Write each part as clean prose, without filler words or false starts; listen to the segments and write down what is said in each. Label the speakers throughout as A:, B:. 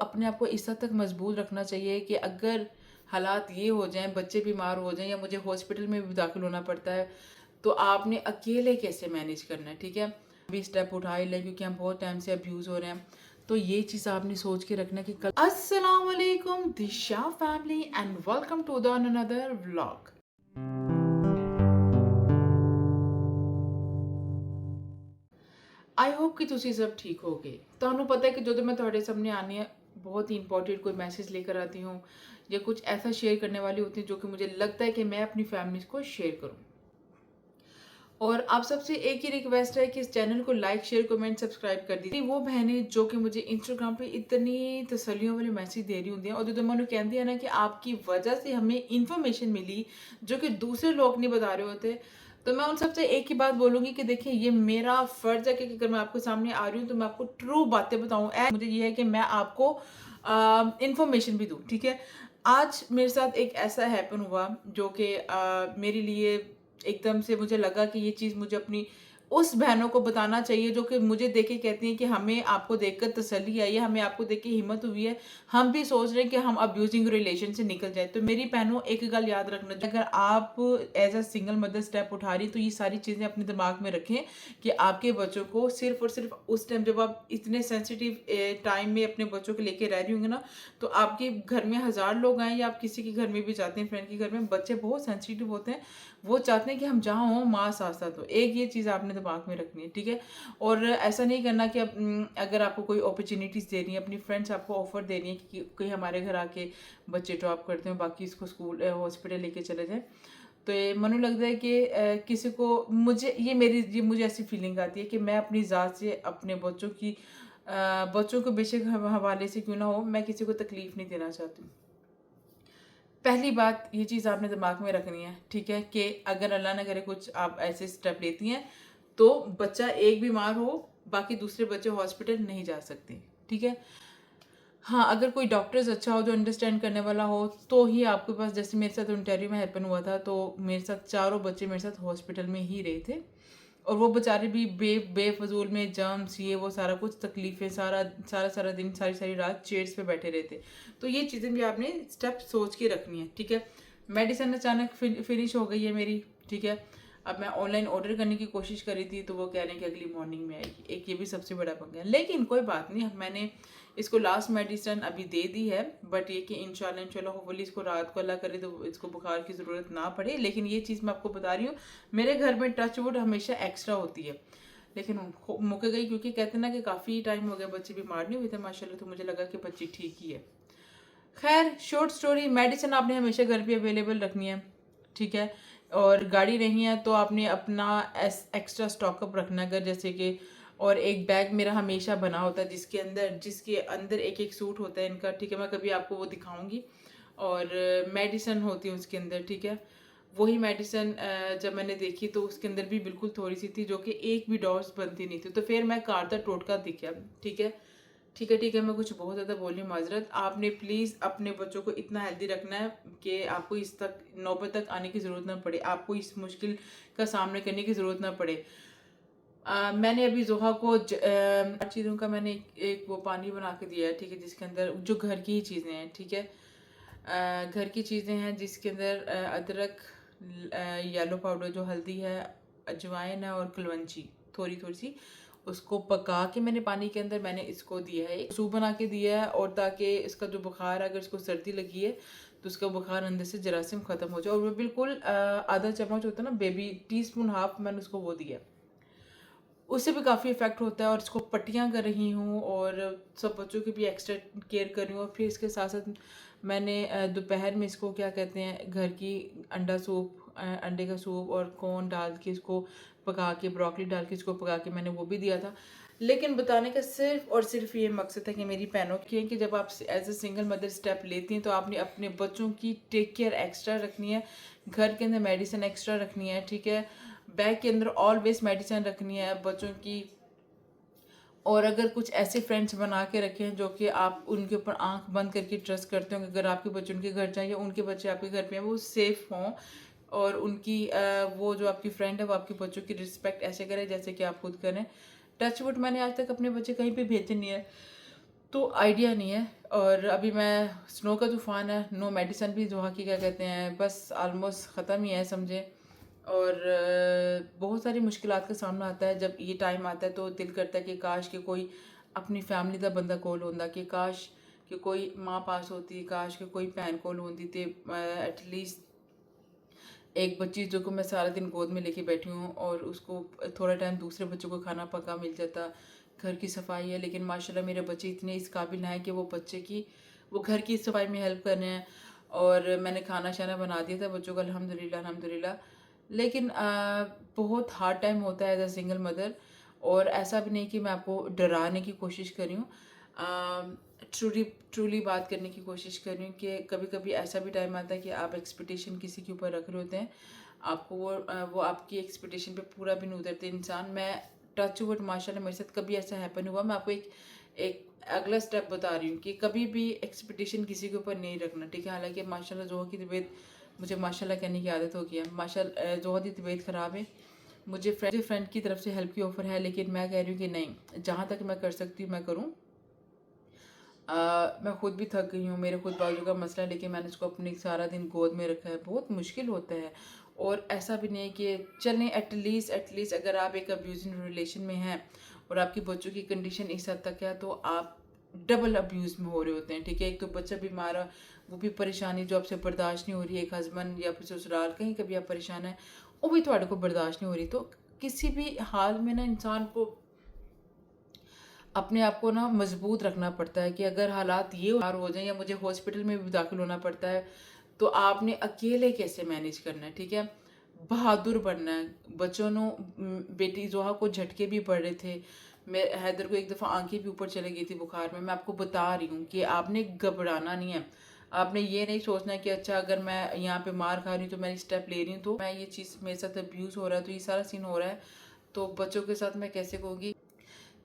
A: अपने आप को इस हद तक मजबूत रखना चाहिए कि अगर हालात ये हो जाएं, बच्चे बीमार हो जाएं या मुझे हॉस्पिटल में भी दाखिल होना पड़ता है, तो आपने अकेले कैसे मैनेज करना है। ठीक है, भी स्टेप उठा ही लें क्योंकि हम बहुत टाइम से अब्यूज हो रहे हैं। तो ये चीज़ आपने सोच के रखना कि कल। अस्सलाम वालेकुम Disha family and welcome to the another vlog. I hope कि तुसी सब ठीक हो गए। ਤੁਹਾਨੂੰ पता है कि जो मैं ਤੁਹਾਡੇ सामने आनी है बहुत ही इंपॉर्टेंट कोई मैसेज लेकर आती हूँ या कुछ ऐसा शेयर करने वाली होती है जो कि मुझे लगता है कि मैं अपनी फैमिली को शेयर करूँ। और आप सबसे एक ही रिक्वेस्ट है कि इस चैनल को लाइक शेयर कमेंट सब्सक्राइब कर दीजिए। वो बहनें जो कि मुझे इंस्टाग्राम पे इतनी तसल्लियों वाले मैसेज दे रही होती हैं और जो मैंने कहती है ना कि आपकी वजह से हमें इंफॉर्मेशन मिली जो कि दूसरे लोग नहीं बता रहे होते, तो मैं उन सबसे एक ही बात बोलूंगी कि देखिए ये मेरा फर्ज है कि अगर मैं आपके सामने आ रही हूँ तो मैं आपको ट्रू बातें बताऊँ। मुझे ये है कि मैं आपको इंफॉर्मेशन भी दूँ। ठीक है, आज मेरे साथ एक ऐसा हैपन हुआ जो कि मेरे लिए एकदम से मुझे लगा कि ये चीज़ मुझे अपनी उस बहनों को बताना चाहिए जो कि मुझे देख के कहती हैं कि हमें आपको देखकर तसल्ली आई है, हमें आपको देख के हिम्मत हुई है, हम भी सोच रहे हैं कि हम अब्यूजिंग रिलेशन से निकल जाए। तो मेरी बहनों एक गल याद रखना, अगर आप as a single mother step उठा रही तो ये सारी चीज़ें अपने दिमाग में रखें कि आपके बच्चों को सिर्फ और सिर्फ उस टाइम जब आप इतने सेंसिटिव टाइम में अपने बच्चों को लेके रह रही होंगे ना, तो आपके घर में हज़ार लोग आए या आप किसी के घर में भी जाते हैं, फ्रेंड के घर में, बच्चे बहुत सेंसिटिव होते हैं, वो चाहते हैं कि हम जहाँ हों माँ साथ साथ हो। एक ये चीज़ आपने दिमाग में रखनी है। ठीक है, और ऐसा नहीं करना कि अगर आपको कोई अपॉर्चुनिटीज़ दे रही है, अपनी फ्रेंड्स आपको ऑफर दे रही है कि कोई हमारे घर आके बच्चे ड्रॉप करते हैं बाकी इसको स्कूल हॉस्पिटल लेके चले जाएं, तो ये मनु लगता है कि किसी को मुझे ऐसी फीलिंग आती है कि मैं अपनी ज़ात से अपने बच्चों को बेशक हवाले से क्यों ना हो, मैं किसी को तकलीफ़ नहीं देना चाहती हूँ। पहली बात ये चीज़ आपने दिमाग में रखनी है। ठीक है, कि अगर अल्लाह ना करे कुछ आप ऐसे स्टेप लेती हैं तो बच्चा एक बीमार हो, बाकी दूसरे बच्चे हॉस्पिटल नहीं जा सकते। ठीक है, हाँ, अगर कोई डॉक्टर्स अच्छा हो जो अंडरस्टैंड करने वाला हो तो ही आपके पास, जैसे मेरे साथ ओंटारियो में हैपन हुआ था, तो मेरे साथ चारों बच्चे मेरे साथ हॉस्पिटल में ही रहे थे और वो बेचारे भी बेफजूल में जर्म्स ये वो सारा कुछ तकलीफ़ें, सारा दिन सारी सारी रात चेयर्स पे बैठे रहते। तो ये चीज़ें भी आपने स्टेप सोच के रखनी है। ठीक है, मेडिसिन अचानक फिनिश हो गई है मेरी। ठीक है, अब मैं ऑनलाइन ऑर्डर करने की कोशिश करी थी तो वो कह रहे हैं कि अगली मॉर्निंग में आएगी। एक ये भी सबसे बड़ा पंगा है, लेकिन कोई बात नहीं, मैंने इसको लास्ट मेडिसिन अभी दे दी है, बट ये कि इंशाल्लाह होपफुली इसको रात को अल्लाह करे तो इसको बुखार की ज़रूरत ना पड़े। लेकिन ये चीज़ मैं आपको बता रही हूँ, मेरे घर में टच वुड हमेशा एक्स्ट्रा होती है, लेकिन मुक गई क्योंकि कहते हैं ना कि काफ़ी टाइम हो गया बच्चे बीमार नहीं हुए थे माशाल्लाह, तो मुझे लगा कि बच्ची ठीक ही है। खैर शॉर्ट स्टोरी, मेडिसिन आपने हमेशा घर पे अवेलेबल रखनी है। ठीक है, और गाड़ी नहीं है तो आपने अपना एक्स्ट्रा स्टॉकअप रखना है, अगर जैसे कि, और एक बैग मेरा हमेशा बना होता है जिसके अंदर एक एक सूट होता है इनका। ठीक है, मैं कभी आपको वो दिखाऊंगी, और मेडिसिन होती है उसके अंदर। ठीक है, वही मेडिसिन जब मैंने देखी तो उसके अंदर भी बिल्कुल थोड़ी सी थी जो कि एक भी डोज बनती नहीं थी, तो फिर मैं कारता टोटका दिखा। ठीक है, ठीक है, मैं कुछ बहुत ज़्यादा बोली, माजरत। आपने प्लीज़ अपने बच्चों को इतना हेल्दी रखना है कि आपको इस तक नौबत तक आने की ज़रूरत ना पड़े, आपको इस मुश्किल का सामना करने की ज़रूरत ना पड़े। मैंने अभी जोहा को चीज़ों का मैंने एक वो पानी बना के दिया है। ठीक है, जिसके अंदर जो घर की ही चीज़ें हैं। ठीक है, घर की चीज़ें हैं जिसके अंदर अदरक, येलो पाउडर जो हल्दी है, अजवाइन है और कलवंजी थोड़ी थोड़ी सी, उसको पका के मैंने पानी के अंदर मैंने इसको दिया है, एक सूप बना के दिया है, और ताकि इसका जो बुखार है, अगर इसको सर्दी लगी है तो उसका बुखार अंदर से जरासीम ख़त्म हो जाए। और वो बिल्कुल आधा चम्मच होता है ना, बेबी टीस्पून हाफ, मैंने उसको वो दिया, उससे भी काफ़ी इफ़ेक्ट होता है। और इसको पट्टियाँ कर रही हूँ और सब बच्चों की भी एक्स्ट्रा केयर कर रही हूँ। और फिर इसके साथ साथ मैंने दोपहर में इसको क्या कहते हैं, घर की अंडा सूप, अंडे का सूप और कॉर्न डाल के इसको पका के, ब्रोकली डाल के इसको पका के मैंने वो भी दिया था। लेकिन बताने का सिर्फ और सिर्फ ये मकसद है कि मेरी बहनों की, कि जब आप as a single mother step लेती हैं तो आपने अपने बच्चों की टेक केयर एक्स्ट्रा रखनी है, घर के अंदर मेडिसिन एक्स्ट्रा रखनी है। ठीक है, बैग के अंदर ऑलवेज मेडिसिन रखनी है बच्चों की। और अगर कुछ ऐसे फ्रेंड्स बना के रखे हैं जो कि आप उनके ऊपर आंख बंद करके ट्रस्ट करते हो, अगर आपके बच्चे उनके घर जाएं या उनके बच्चे आपके घर पे हैं, वो सेफ़ हों, और उनकी वो जो आपकी फ्रेंड है वो आपके बच्चों की रिस्पेक्ट ऐसे करे जैसे कि आप खुद करें। टच वुड मैंने आज तक अपने बच्चे कहीं पे भेजे नहीं है, तो आइडिया नहीं है। और अभी मैं स्नो का तूफ़ान है, नो मेडिसिन भी जो की क्या कहते हैं, बस ऑलमोस्ट ख़त्म ही है समझे। और बहुत सारी मुश्किलात का सामना आता है जब ये टाइम आता है, तो दिल करता है कि काश कि कोई अपनी फैमिली का बंदा कोल होंदा, कि काश कि कोई माँ पास होती, काश कि कोई भैन कोल होंदी, ते एटलीस्ट एक बच्ची जो को मैं सारा दिन गोद में लेके बैठी हूँ और उसको थोड़ा टाइम दूसरे बच्चों को खाना पका मिल जाता, घर की सफाई है। लेकिन माशाल्लाह मेरे बच्चे इतने इस काबिल हैं कि वो घर की सफाई में हेल्प कर रहे हैं। और मैंने खाना शाना बना दिया था बच्चों को, अल्हम्दुलिल्लाह अल्हम्दुलिल्लाह। लेकिन बहुत हार्ड टाइम होता है एज अ सिंगल मदर। और ऐसा भी नहीं कि मैं आपको डराने की कोशिश कर रही हूँ, ट्रूली ट्रूली बात करने की कोशिश कर रही हूँ कि कभी कभी ऐसा भी टाइम आता है कि आप एक्सपेक्टेशन किसी के ऊपर रख रहे होते हैं, आपको वो आपकी एक्सपेक्टेशन पे पूरा भी नहीं उतरते इंसान। मैं टच वुड माशाल्लाह मेरे साथ कभी ऐसा हैपन हुआ। मैं आपको एक एक अगला स्टेप बता रही हूँ कि कभी भी एक्सपेक्टेशन किसी के ऊपर नहीं रखना, ठीक है। हालांकि माशाल्लाह जोहा की तबीयत, मुझे माशाल्लाह कहने की आदत हो गई है, माशाल्लाह जोहा की तबीयत ख़राब है। मुझे फ्रेंड की तरफ से हेल्प की ऑफ़र है, लेकिन मैं कह रही हूँ कि नहीं, जहाँ तक मैं कर सकती हूँ मैं करूँ। मैं खुद भी थक गई हूँ, मेरे खुद बाजू का मसला है, लेकिन मैंने उसको अपने सारा दिन गोद में रखा है, बहुत मुश्किल होता है। और ऐसा भी नहीं है कि चलें, एटलीस्ट अगर आप एक अब्यूजिंग रिलेशन में हैं और आपकी बच्चों की कंडीशन इस हद तक है, तो आप डबल अब्यूज़ में हो रहे होते हैं, ठीक है। एक तो बच्चा बीमार है, वो भी परेशानी जो आपसे बर्दाश्त नहीं हो रही है, एक हस्बैंड या फिर ससुराल कहीं कभी आप परेशान है, वो भी थोड़े को बर्दाश्त नहीं हो रही। तो किसी भी हाल में ना इंसान को अपने आप को ना मजबूत रखना पड़ता है कि अगर हालात ये बीमार हो जाएं या मुझे हॉस्पिटल में भी दाखिल होना पड़ता है, तो आपने अकेले कैसे मैनेज करना है, ठीक है। बहादुर बनना है। बच्चों ने बेटी जोहा को झटके भी पड़ रहे थे, मैं हैदर को एक दफ़ा आंखें भी ऊपर चली गई थी बुखार में। मैं आपको बता रही हूँ कि आपने घबराना नहीं है। आपने ये नहीं सोचना है कि अच्छा अगर मैं यहाँ पे मार खा रही हूँ तो मैं स्टेप ले रही हूँ तो मैं ये चीज़ मेरे साथ अब्यूज़ हो रहा है, तो ये सारा सीन हो रहा है, तो बच्चों के साथ मैं कैसे कहूँगी।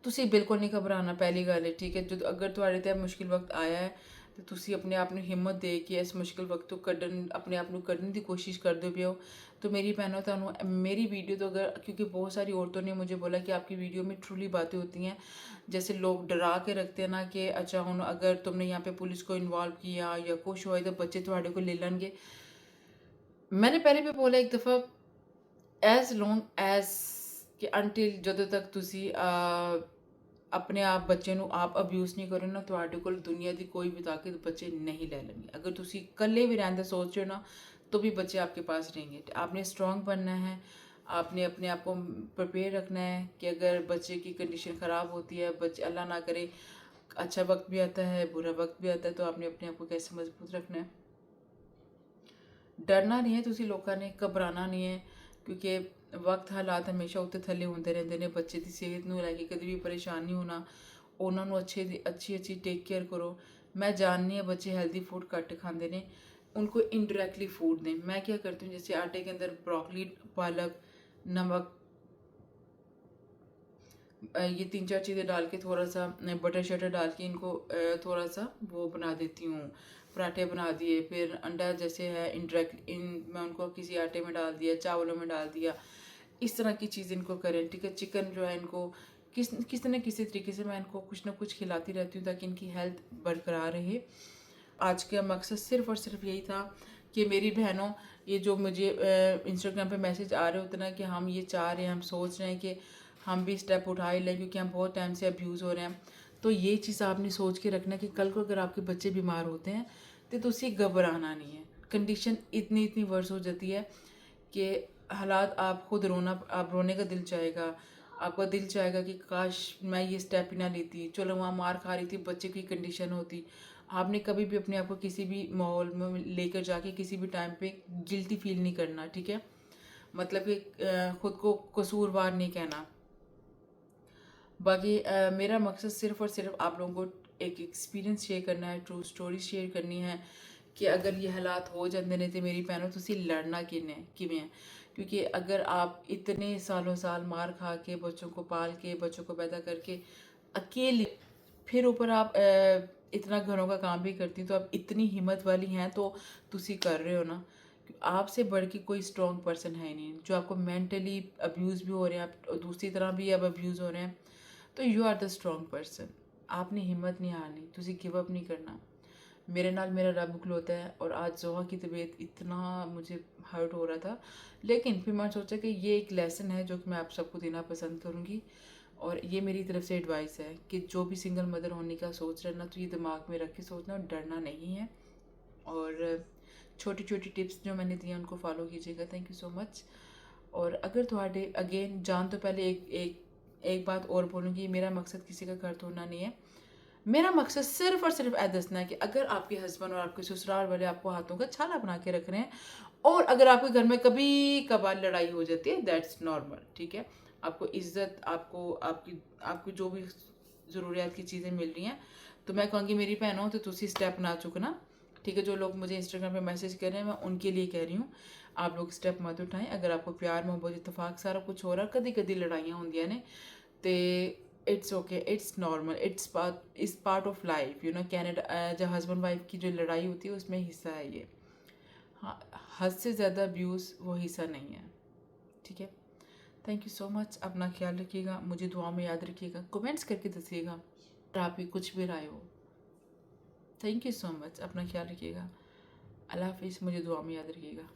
A: ਤੁਸੀਂ बिल्कुल नहीं घबराना, पहली गल है, ठीक है। जो अगर ਤੁਹਾਡੇ ਤੇ मुश्किल वक्त आया है तो ਤੁਸੀਂ अपने आप ਨੂੰ हिम्मत दे के इस मुश्किल वक्त ਤੋਂ अपने आप ਨੂੰ ਕੱਢਣ ਦੀ कोशिश करते पे हो। तो मेरी बहनों ਤੁਹਾਨੂੰ मेरी वीडियो तो अगर, क्योंकि बहुत सारी औरतों ने मुझे बोला कि आपकी वीडियो में ट्रूली बातें होती हैं, जैसे लोग डरा के रखते हैं ना कि अच्छा हूँ अगर तुमने यहाँ पे पुलिस को इन्वॉल्व किया या कुछ हुआ तो बच्चे ਤੁਹਾਡੇ को ले लेंगे। मैंने पहले भी बोला एक दफ़ा, एज लॉन्ग एज कि अनटिल ਜਦੋਂ तक ਤੁਸੀਂ अपने आप बच्चे ਨੂੰ आप ਅਬਿਊਜ਼ नहीं करो ना, ਤੁਹਾਡੇ ਕੋਲ दुनिया की कोई भी ताकत बच्चे नहीं ले लेंगे। अगर ਤੁਸੀਂ ਇਕੱਲੇ भी रहने सोच रहे हो ना, तो भी बच्चे आपके पास रहेंगे। आपने स्ट्रॉन्ग बनना है, आपने अपने आप को प्रिपेयर रखना है कि अगर बच्चे की कंडीशन ख़राब होती है, बच्चे अल्लाह ना करे अच्छा वक्त भी आता है, बुरा वक्त भी आता है, तो आपने अपने आप को कैसे मजबूत रखना है। डरना नहीं है, ਤੁਸੀਂ ਲੋਕਾਂ ਨੇ ਘਬਰਾਣਾ नहीं है, क्योंकि वक्त हालात हमेशा उत्ते थल्ले होंदे रहंदे ने। बच्चे की सेहत ਨੂੰ ਲੈ ਕੇ कभी भी परेशान नहीं होना, ਉਹਨਾਂ ਨੂੰ अच्छी टेक केयर करो। मैं जाननी है बच्चे हेल्दी फूड घट खाते हैं, उनको इनडायरेक्टली फूड दें। मैं क्या करती हूँ, जैसे आटे के अंदर ब्रोकली, पालक, नमक, ये 3-4 चीज़ें डाल के थोड़ा सा बटर शटर डाल के इनको थोड़ा सा वो बना देती हूँ, पराठे बना दिए। फिर अंडा जैसे है इनडायरेक्ट मैं उनको किसी आटे में डाल दिया, चावलों में डाल दिया, इस तरह की चीज़ इनको करें, ठीक है। चिकन जो है इनको किसी न किसी तरीके से मैं इनको कुछ ना कुछ खिलाती रहती हूँ ताकि इनकी हेल्थ बरकरार रहे। आज का मकसद सिर्फ़ और सिर्फ यही था कि मेरी बहनों, ये जो मुझे इंस्टाग्राम पे मैसेज आ रहे होते ना कि हम ये चाह रहे हैं, हम सोच रहे हैं कि हम भी स्टेप उठा ही लें क्योंकि हम बहुत टाइम से अब्यूज़ हो रहे हैं, तो ये चीज़ आपने सोच के रखना कि कल को अगर आपके बच्चे बीमार होते हैं तो तुसी घबराना नहीं है। कंडीशन इतनी वर्स हो जाती है कि हालात आप खुद आप रोने का दिल चाहेगा, आपका दिल चाहेगा कि काश मैं ये स्टेप ही ना लेती, चलो वहाँ मार खा रही थी, बच्चे की कंडीशन होती। आपने कभी भी अपने आप को किसी भी माहौल में लेकर जाके किसी भी टाइम पे गिल्टी फील नहीं करना, ठीक है। मतलब कि खुद को कसूरवार नहीं कहना। बाकी मेरा मकसद सिर्फ़ और सिर्फ आप लोगों को एक एक्सपीरियंस शेयर करना है, ट्रू स्टोरी शेयर करनी है कि अगर ये हालात हो जाते ने तो मेरी भैनों तुसी लड़ना किवें है। क्योंकि अगर आप इतने सालों साल मार खा के बच्चों को पाल के बच्चों को पैदा करके अकेले, फिर ऊपर आप इतना घरों का काम भी करती, तो आप इतनी हिम्मत वाली हैं तो तुसी कर रहे हो ना। आपसे बढ़ के कोई स्ट्रॉन्ग पर्सन है नहीं जो आपको मेंटली अब्यूज़ भी हो रहे हैं, आप दूसरी तरह भी अब अब्यूज़ हो रहे हैं, तो you are the strong person. आपने हिम्मत नहीं हारनी, ਤੁਸੀਂ गिव अप नहीं करना। मेरे नाल मेरा रब खलोता है। और आज जोहा की तबीयत इतना मुझे हर्ट हो रहा था, लेकिन फिर मैंने सोचा कि ये एक लेसन है जो कि मैं आप सबको देना पसंद करूँगी। और ये मेरी तरफ से एडवाइस है कि जो भी सिंगल मदर होने का सोच रहे हैं ना, तो ये दिमाग में रख के सोचना, और डरना नहीं है। और छोटी छोटी टिप्स जो मैंने दी हैं उनको फॉलो कीजिएगा। Thank you so much. और अगर थोड़े अगेन जान तो पहले एक एक एक बात और बोलूँगी, मेरा मकसद किसी का घर तोड़ना नहीं है। मेरा मकसद सिर्फ और सिर्फ ऐ दसना है कि अगर आपके हस्बैंड और आपके ससुराल वाले आपको हाथों का छाला बना के रख रहे हैं, और अगर आपके घर में कभी कभार लड़ाई हो जाती है, दैट्स नॉर्मल, ठीक है। आपको इज्जत, आपको आपकी आपकी जो भी ज़रूरियात की चीज़ें मिल रही हैं, तो मैं कहूँगी मेरी भैनों तो तुसी स्टेप ना चुकना, ठीक है। जो लोग मुझे इंस्टाग्राम पे मैसेज कर रहे हैं, मैं उनके लिए कह रही हूँ, आप लोग स्टेप मत उठाएं। अगर आपको प्यार मोहब्बत इतफाक सारा कुछ हो रहा, कदी कदी लड़ाइयाँ होंदियां ने, ते it's okay, it's normal, it's part of life, you know. Canada जब हस्बैंड वाइफ की जो लड़ाई होती है उसमें हिस्सा है ये। हाँ, हद से ज़्यादा अब्यूज़ वो हिस्सा नहीं है, ठीक है। Thank you so much. अपना ख्याल रखिएगा, मुझे दुआ में याद रखिएगा, कमेंट्स करके दसिएगा अगर आपकी कुछ भी राय हो। Thank you so much. अपना ख्याल रखिएगा। अल्लाह हाफिज़। मुझे दुआ में याद रखिएगा।